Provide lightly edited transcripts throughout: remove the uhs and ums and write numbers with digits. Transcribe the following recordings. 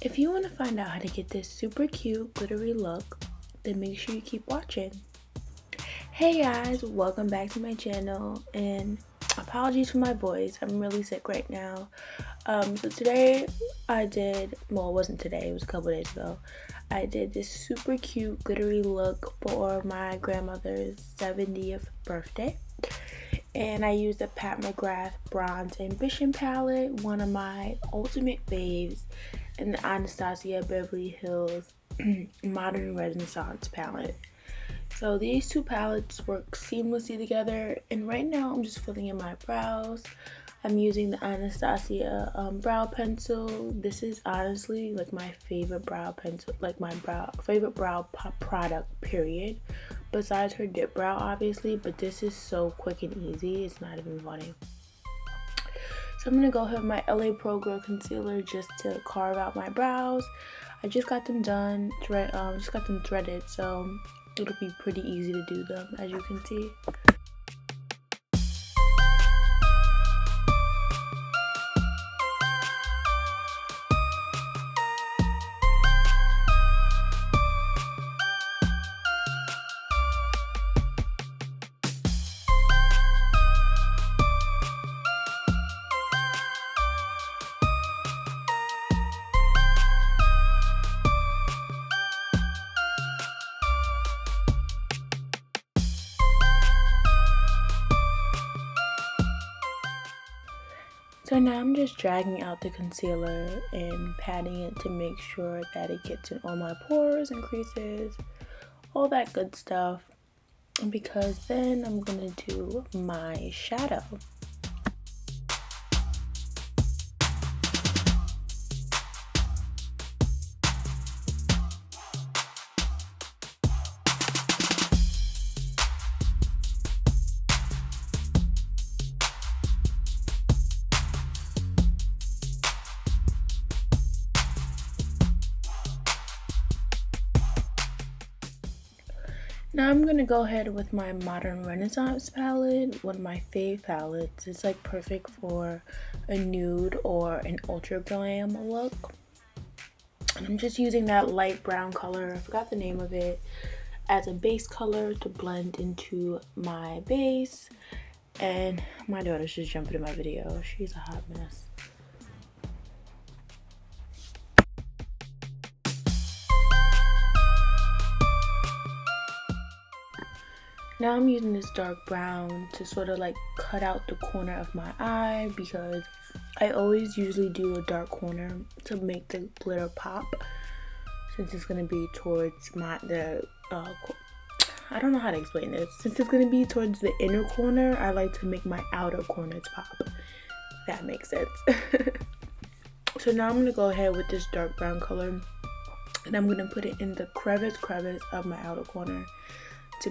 If you want to find out how to get this super cute glittery look, then make sure you keep watching. Hey guys, welcome back to my channel, and apologies for my voice. I'm really sick right now. So today I did, well, it wasn't today, it was a couple days ago. I did this super cute glittery look for my grandmother's 70th birthday. And I used the McGrath Bronze Ambition palette, one of my ultimate faves, and the Anastasia Beverly Hills Modern Renaissance palette. So these two palettes work seamlessly together, and right now I'm just filling in my brows. I'm using the Anastasia brow pencil. This is honestly like my favorite brow pencil, like my favorite brow product, period. Besides her dip brow, obviously, but this is so quick and easy, it's not even funny. So I'm gonna go ahead with my LA Pro Girl concealer just to carve out my brows. I just got them done, just got them threaded, so it'll be pretty easy to do them, as you can see. So now I'm just dragging out the concealer and patting it to make sure that it gets in all my pores and creases, all that good stuff, because then I'm gonna do my shadow. Now I'm gonna go ahead with my Modern Renaissance palette, one of my fave palettes. It's like perfect for a nude or an ultra glam look. And I'm just using that light brown color, I forgot the name of it, as a base color to blend into my base. And my daughter's just jumping in my video. She's a hot mess. Now I'm using this dark brown to sort of like cut out the corner of my eye, because I always usually do a dark corner to make the glitter pop, since it's going to be towards I don't know how to explain this. Since it's going to be towards the inner corner, I like to make my outer corners pop. That makes sense. So now I'm going to go ahead with this dark brown color, and I'm going to put it in the crevice of my outer corner to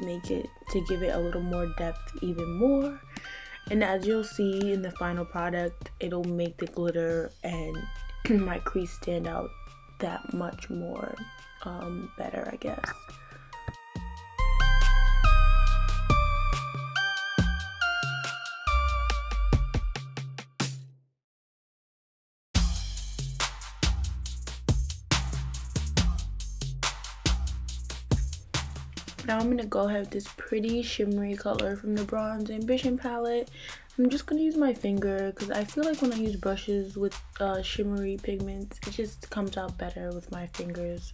give it a little more depth even more. And as you'll see in the final product, it'll make the glitter and my crease stand out that much more better, I guess. Now I'm going to go ahead with this pretty shimmery color from the Bronze Ambition palette. I'm just going to use my finger, because I feel like when I use brushes with shimmery pigments, it just comes out better with my fingers.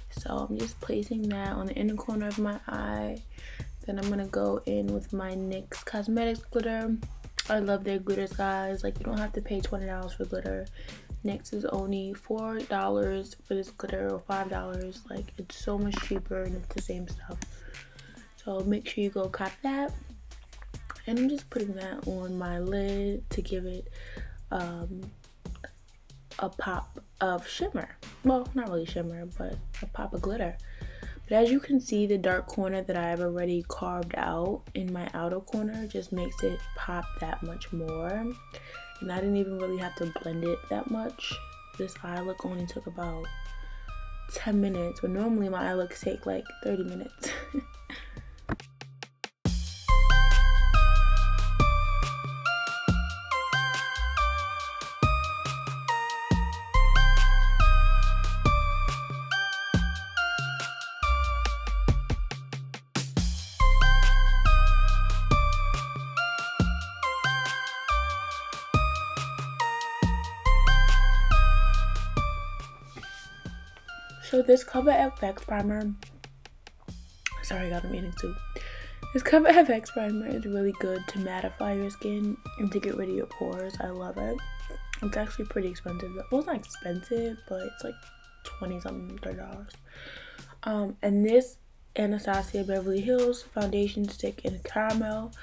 So I'm just placing that on the inner corner of my eye. Then I'm going to go in with my NYX Cosmetics glitter. I love their glitters, guys. Like, you don't have to pay $20 for glitter. NYX is only $4 for this glitter, or $5. Like, it's so much cheaper and it's the same stuff. So make sure you go cop that. And I'm just putting that on my lid to give it a pop of shimmer. Well, not really shimmer, but a pop of glitter. But as you can see, the dark corner that I've already carved out in my outer corner just makes it pop that much more. And I didn't even really have to blend it that much. This eye look only took about 10 minutes, but normally my eye looks take like 30 minutes. So this Cover FX primer, sorry, I got a meeting too. This Cover FX primer is really good to mattify your skin and to get rid of your pores. I love it. It's actually pretty expensive. Well, it's not expensive, but it's like 20 something, $30. And this Anastasia Beverly Hills foundation stick in caramel.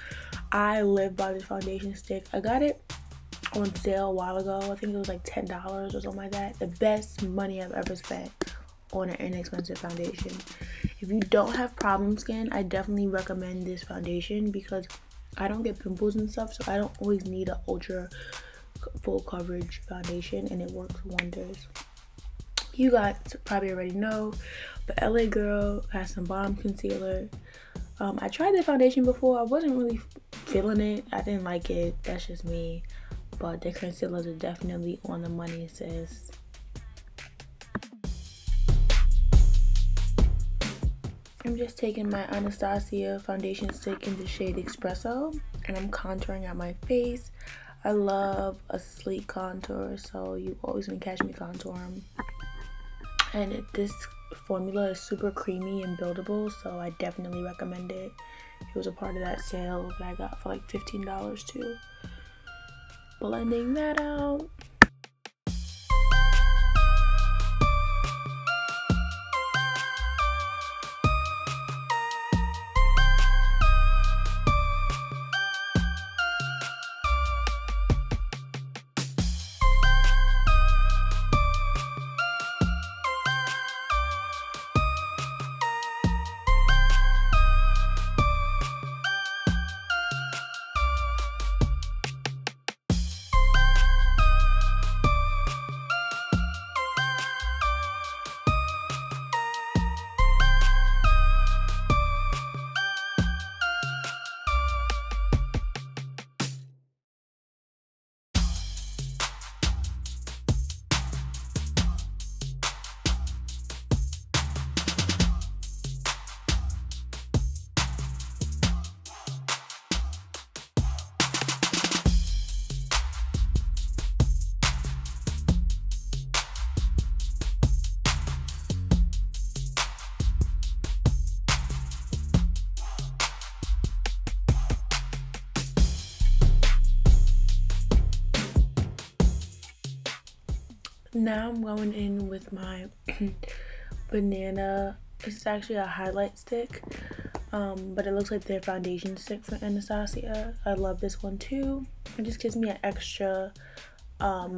I live by this foundation stick. I got it on sale a while ago. I think it was like $10 or something like that. The best money I've ever spent on an inexpensive foundation. If you don't have problem skin, I definitely recommend this foundation because I don't get pimples and stuff, so I don't always need an ultra full coverage foundation, and it works wonders. You guys probably already know, but LA Girl has some bomb concealer. I tried the foundation before. I wasn't really feeling it. I didn't like it. That's just me. But the concealers are definitely on the money, sis. I'm just taking my Anastasia foundation stick in the shade Espresso, and I'm contouring out my face. I love a sleek contour, so you always gonna catch me contouring. And this formula is super creamy and buildable, so I definitely recommend it. It was a part of that sale that I got for like $15 too. Blending that out. Now I'm going in with my banana. It's actually a highlight stick, but it looks like their foundation stick for Anastasia. I love this one too. It just gives me an extra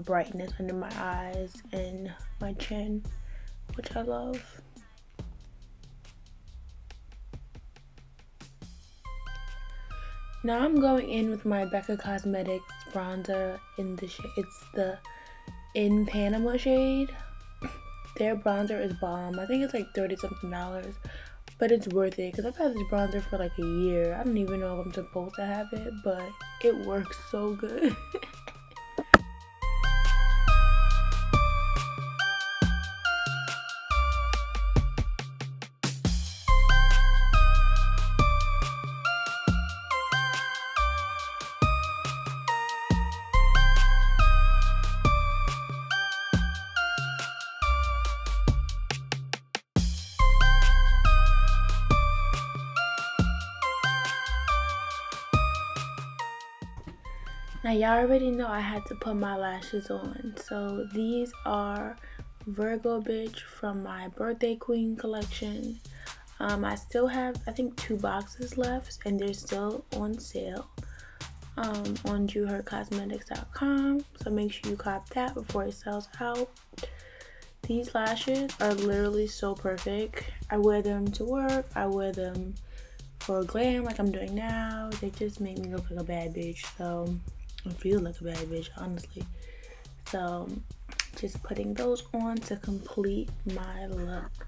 brightness under my eyes and my chin, which I love. Now I'm going in with my Becca Cosmetics bronzer in the shade. It's the In Panama shade. Their bronzer is bomb. I think it's like $30 something, but it's worth it because I've had this bronzer for like a year. I don't even know if I'm supposed to have it, but it works so good. Now y'all already know I had to put my lashes on, so these are Virgo Bitch from my Birthday Queen collection. I still have, I think, 2 boxes left, and they're still on sale on JJuheardCosmetics.com, so make sure you cop that before it sells out. These lashes are literally so perfect. I wear them to work, I wear them for glam like I'm doing now. They just make me look like a bad bitch, so I feel like a bad bitch, honestly. So just putting those on to complete my look.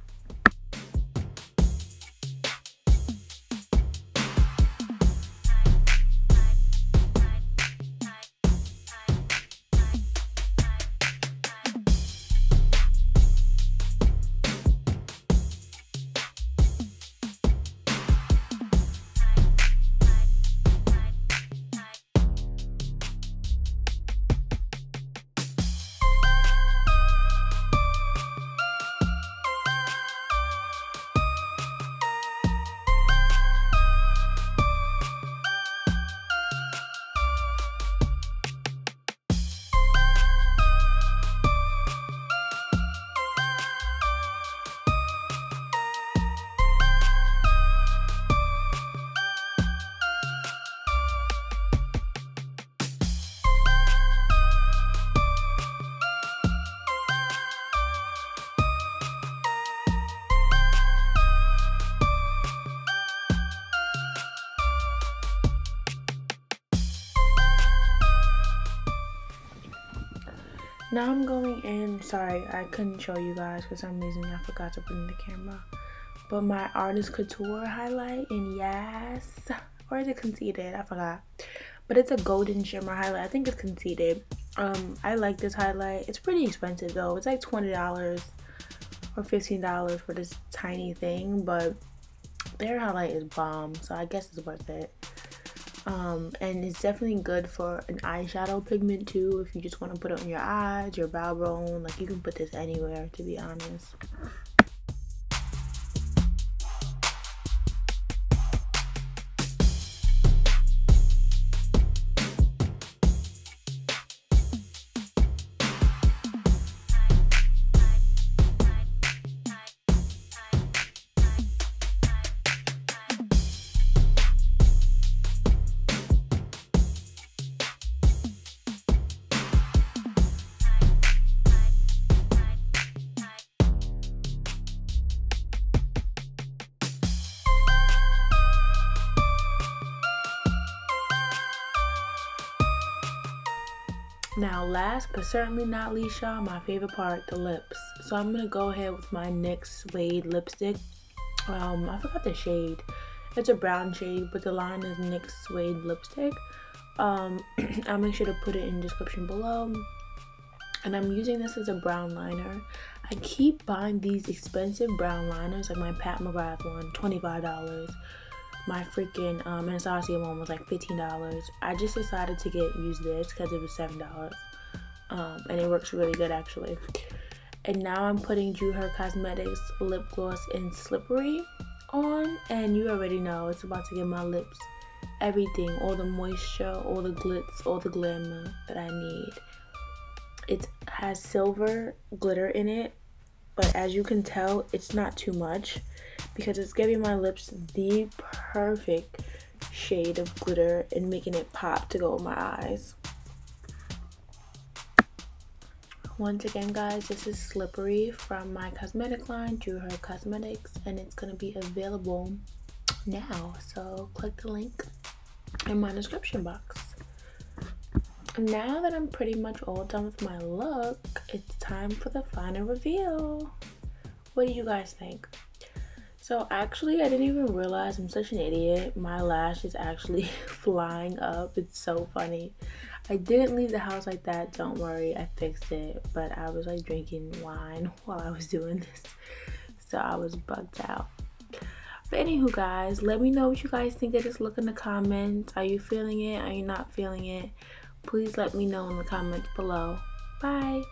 Now I'm going in, sorry, I couldn't show you guys for some reason. I forgot to put in the camera. But my Artist Couture highlight, and yes, or is it Conceited? I forgot. But it's a golden shimmer highlight. I think it's Conceited. I like this highlight. It's pretty expensive though. It's like $20 or $15 for this tiny thing, but their highlight is bomb, so I guess it's worth it. And it's definitely good for an eyeshadow pigment too, if you just want to put it on your eyes, your brow bone. Like, you can put this anywhere, to be honest. Now last but certainly not least, y'all, my favorite part, the lips. So I'm gonna go ahead with my NYX Suede lipstick. I forgot the shade. It's a brown shade, but the line is NYX Suede lipstick. I'll make sure to put it in the description below. And I'm using this as a brown liner. I keep buying these expensive brown liners, like my Pat McGrath one, $25. My freaking Anastasia one was like $15. I just decided to use this because it was $7. And it works really good actually. And now I'm putting JJuheard Cosmetics lip gloss in Slippery on, and you already know it's about to give my lips everything, all the moisture, all the glitz, all the glamour that I need. It has silver glitter in it, but as you can tell, it's not too much, because it's giving my lips the perfect shade of glitter and making it pop to go with my eyes. Once again, guys, this is Slippery from my cosmetic line, JJuheard Cosmetics, and it's going to be available now. So click the link in my description box. Now that I'm pretty much all done with my look, it's time for the final reveal. What do you guys think? So actually, I didn't even realize, I'm such an idiot, my lash is actually flying up. It's so funny. I didn't leave the house like that, don't worry, I fixed it, but I was like drinking wine while I was doing this, so I was bugged out. But anywho, guys, let me know what you guys think of this look in the comments. Are you feeling it? Are you not feeling it? Please let me know in the comments below. Bye.